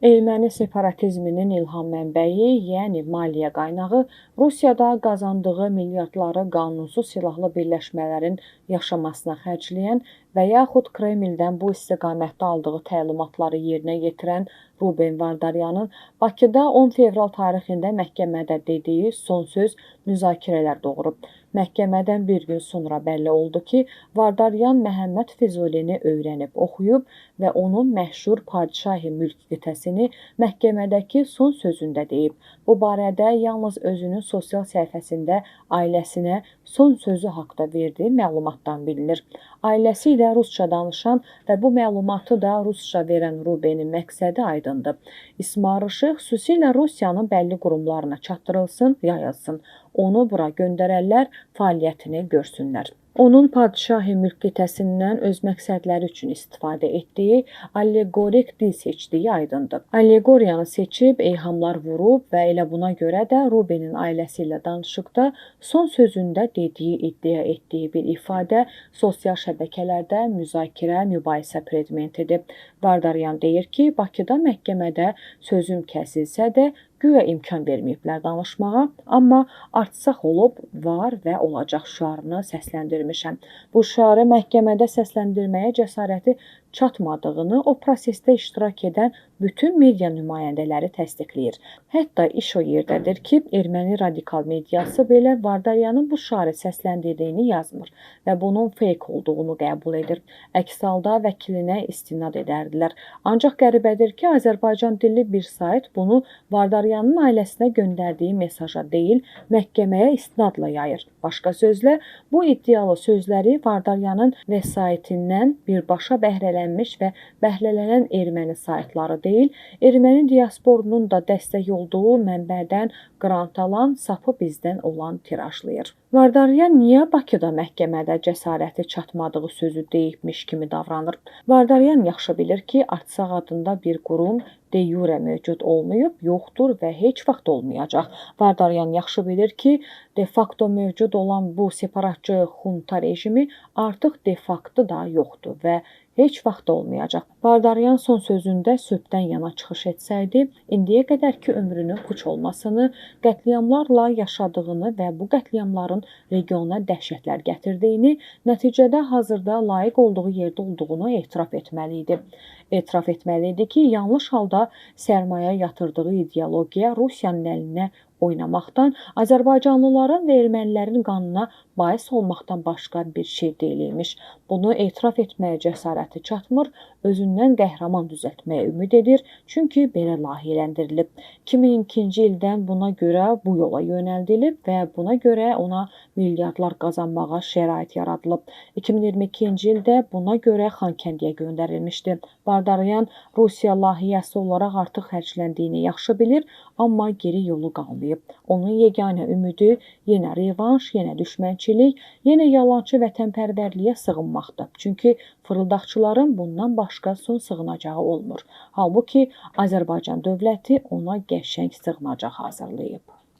Erməni separatizminin ilham mənbəyi, yəni maliyyə qaynağı, Rusiyada qazandığı milyardları qanunsuz silahlı birləşmələrin yaşamasına xərcləyən və yaxud Kremldən bu istiqamətdə aldığı təlimatları yerinə yetirən Ruben Vardaryanın Bakıda 10 fevral tarixində məhkəmədə dediyi son söz müzakirələr doğurub. Məhkəmədən bir gün sonra bəlli oldu ki, Vardaryan Məhəmməd Füzulini öyrənib, oxuyub və onun məşhur Padişah-ı Mülk qitəsini məhkəmədəki son sözündə deyib. Bu barədə yalnız özünün sosial səhifəsində ailəsinə son sözü haqda verdiyi məlumatdan bilinir. Ailəsi ilə rusca danışan və bu məlumatı da rusca verən Rubenin məqsədi aydındır. İsmarışı xüsusilə Rusiyanın bəlli qurumlarına çatdırılsın, yayılsın. Onu bura göndərərlər, fəaliyyətini görsünlər. Onun Padişah-ı Mülk qitəsindən öz məqsədləri üçün istifadə etdiyi allegorik dil seçdiyi aydındır. Allegoriyanı seçib, eyhamlar vurub və elə buna görə də Rubenin ailəsi ilə danışıqda son sözündə dediyi, iddia etdiyi bir ifadə sosial şəbəkələrdə müzakirə, mübahisə predmetidir. Vardaryan deyir ki, Bakıda məhkəmədə sözüm kəsilsə də, güya imkan verməyiblər danışmağa, amma artsaq olub, var və olacaq şüarını səsləndirmişəm. Bu şüarı məhkəmədə səsləndirməyə cəsarəti çatmadığını o prosesdə iştirak edən bütün media nümayəndələri təsdiqləyir. Hətta iş o yerdədir ki, erməni radikal mediası belə Vardaryanın bu şüarı səsləndirdiyini yazmır və bunun fake olduğunu qəbul edir. Əks halda vəkilinə istinad edərdilər. Ancaq qəribədir ki, Azərbaycan dilli bir sayt bunu Vardaryanın ailəsinə göndərdiyi mesaja deyil, məhkəməyə istinadla yayır. Başqa sözlə, bu iddialı sözləri Vardaryanın vəsaitindən birbaşa bəhrələnmiş və bəhrələnən erməni saytları deyil, erməni diasporunun da dəstək olduğu mənbədən qrant alan, sapı bizdən olan tirajlayır. Vardaryan niyə Bakıda məhkəmədə cəsarəti çatmadığı sözü deyibmiş kimi davranır? Vardaryan yaxşı bilir ki, Artsaq adında bir qurum de jure mövcud olmayıb, yoxdur və heç vaxt olmayacaq. Vardaryan yaxşı bilir ki, de facto mövcud olan bu separatçı xunta rejimi artıq de facto da yoxdur və heç vaxt olmayacaq. Vardaryan son sözündə sülhdən yana çıxış etsəydi, indiyə qədərki ömrünün puç olmasını, qətliamlarla yaşadığını və bu qətliamların regiona dəhşətlər gətirdiyini, nəticədə hazırda layiq olduğu yerdə olduğunu etiraf etməli idi. Etiraf etməli idi ki, yanlış halda sərmayə yatırdığı ideologiya Rusiyanın əlinə oynamaqdan, Azərbaycanlıların və ermənilərin qanına bais olmaqdan başqa bir şey deyilmiş. Bunu etiraf etməyə cəsarəti çatmır, özündən qəhrəman düzəltməyə ümid edir, çünki belə layihələndirilib. 2002-ci ildən buna görə bu yola yönəldilib və buna görə ona milyardlar qazanmağa şərait yaradılıb. 2022-ci ildə buna görə Xankəndiyə göndərilmişdi. Vardaryan Rusiya layihəsi olaraq artıq xərcləndiyini yaxşı bilir, amma geri yolu qalmayıb. Onun yeganə ümidi yenə revanş, yenə düşmənçilik, yenə yalançı vətənpərvərliyə sığınmaqdır. Çünki fırıldaqçıların bundan başqa son sığınacağı olmur. Halbuki Azərbaycan dövləti ona qəşəng sığınacaq hazırlayıb.